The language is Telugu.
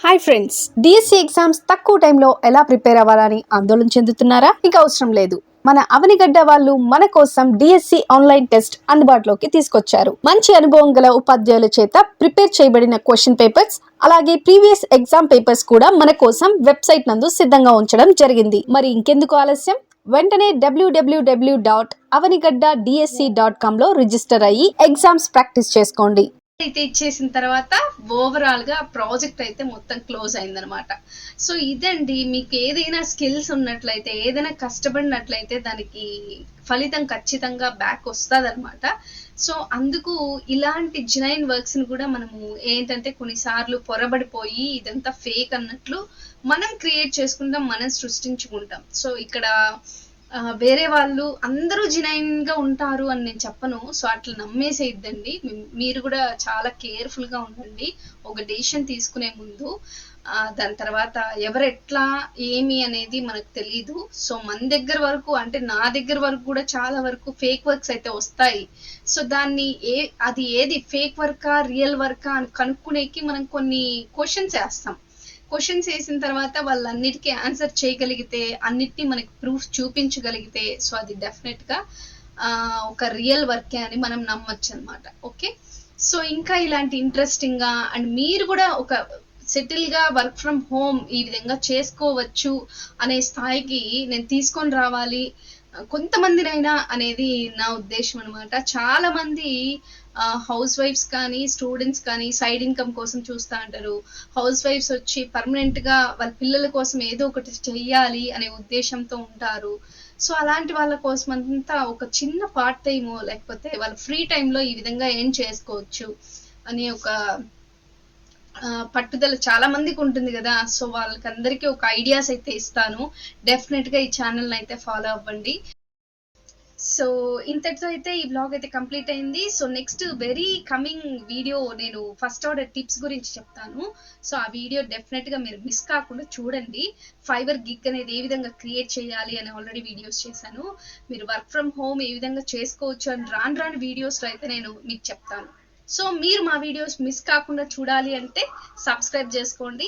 హాయ్ ఫ్రెండ్స్, డిఎస్సి ఎగ్జామ్స్ తక్కువ టైంలో ఎలా ప్రిపేర్ అవ్వాలని ఆందోళన చెందుతున్నారా? ఇక అవసరం లేదు. మన అవనిగడ్డ వాళ్ళు మన కోసం డిఎస్సి ఆన్లైన్ టెస్ట్ అందుబాటులోకి తీసుకొచ్చారు. మంచి అనుభవం గల ఉపాధ్యాయుల చేత ప్రిపేర్ చేయబడిన క్వశ్చన్ పేపర్స్ అలాగే ప్రీవియస్ ఎగ్జామ్ పేపర్స్ కూడా మన కోసం వెబ్సైట్ నందు సిద్ధంగా ఉంచడం జరిగింది. మరి ఇంకెందుకు ఆలస్యం? వెంటనే www.avanigadda.dsc.com లో రిజిస్టర్ అయ్యి ఎగ్జామ్స్ ప్రాక్టీస్ చేసుకోండి. అయితే ఇచ్చేసిన తర్వాత ఓవరాల్ గా ప్రాజెక్ట్ అయితే మొత్తం క్లోజ్ అయిందనమాట. సో ఇదండి, మీకు ఏదైనా స్కిల్స్ ఉన్నట్లయితే, ఏదైనా కష్టపడినట్లయితే దానికి ఫలితం ఖచ్చితంగా బ్యాక్ వస్తుంది అనమాట. సో అందుకు ఇలాంటి జెన్యూన్ వర్క్స్ ని కూడా మనము ఏంటంటే కొన్నిసార్లు పొరబడిపోయి ఇదంతా ఫేక్ అన్నట్లు మనం క్రియేట్ చేసుకుంటాం, మనం సృష్టించుకుంటాం. సో ఇక్కడ వేరే వాళ్ళు అందరూ జెన్యూన్ గా ఉంటారు అని నేను చెప్పను. సో అట్లా నమ్మేసేద్దండి. మీరు కూడా చాలా కేర్ఫుల్ గా ఉండండి ఒక డెసిషన్ తీసుకునే ముందు. దాని తర్వాత ఎవరు ఎట్లా ఏమి అనేది మనకు తెలియదు. సో మన దగ్గర వరకు, అంటే నా దగ్గర వరకు కూడా చాలా వరకు ఫేక్ వర్క్స్ అయితే వస్తాయి. సో దాన్ని అది ఏది ఫేక్ వర్కా రియల్ వర్కా అని కనుక్కునేకి మనం కొన్ని క్వశ్చన్స్ వేస్తాం. క్వశ్చన్స్ వేసిన తర్వాత వాళ్ళన్నిటికీ ఆన్సర్ చేయగలిగితే, అన్నిటినీ మనకి ప్రూఫ్ చూపించగలిగితే, సో అది డెఫినెట్ గా ఒక రియల్ వర్కే అని మనం నమ్మొచ్చు అనమాట. ఓకే, సో ఇంకా ఇలాంటి ఇంట్రెస్టింగ్ గా అండ్ మీరు కూడా ఒక సెటిల్ గా వర్క్ ఫ్రమ్ హోమ్ ఈ విధంగా చేసుకోవచ్చు అనే స్థాయికి నేను తీసుకొని రావాలి కొంతమందినైనా అనేది నా ఉద్దేశం అనమాట. చాలా మంది హౌస్ వైఫ్స్ కానీ స్టూడెంట్స్ కానీ సైడ్ ఇన్కమ్ కోసం చూస్తూ ఉంటారు. హౌస్ వైఫ్స్ వచ్చి పర్మనెంట్ గా వాళ్ళ పిల్లల కోసం ఏదో ఒకటి చెయ్యాలి అనే ఉద్దేశంతో ఉంటారు. సో అలాంటి వాళ్ళ కోసం అంతా ఒక చిన్న పార్ట్ టైమ్ లేకపోతే వాళ్ళ ఫ్రీ టైంలో ఈ విధంగా ఏం చేసుకోవచ్చు అనే ఒక పట్టుదల చాలా మందికి ఉంటుంది కదా. సో వాళ్ళకందరికీ ఒక ఐడియాస్ అయితే ఇస్తాను. డెఫినెట్ గా ఈ ఛానల్ అయితే ఫాలో అవ్వండి. సో ఇంతటితో అయితే ఈ బ్లాగ్ అయితే కంప్లీట్ అయింది. So next very coming video నేను ఫస్ట్ ఆర్డర్ టిప్స్ గురించి చెప్తాను. సో ఆ వీడియో డెఫినెట్ గా మీరు మిస్ కాకుండా చూడండి. ఫైబర్ గిగ్ అనేది ఏ విధంగా క్రియేట్ చేయాలి అని ఆల్రెడీ వీడియోస్ చేశాను. మీరు వర్క్ ఫ్రమ్ హోమ్ ఏ విధంగా చేసుకోవచ్చు అని రాను వీడియోస్ లో అయితే నేను మీకు చెప్తాను. సో మీరు మా వీడియోస్ మిస్ కాకుండా చూడాలి అంటే సబ్స్క్రైబ్ చేసుకోండి.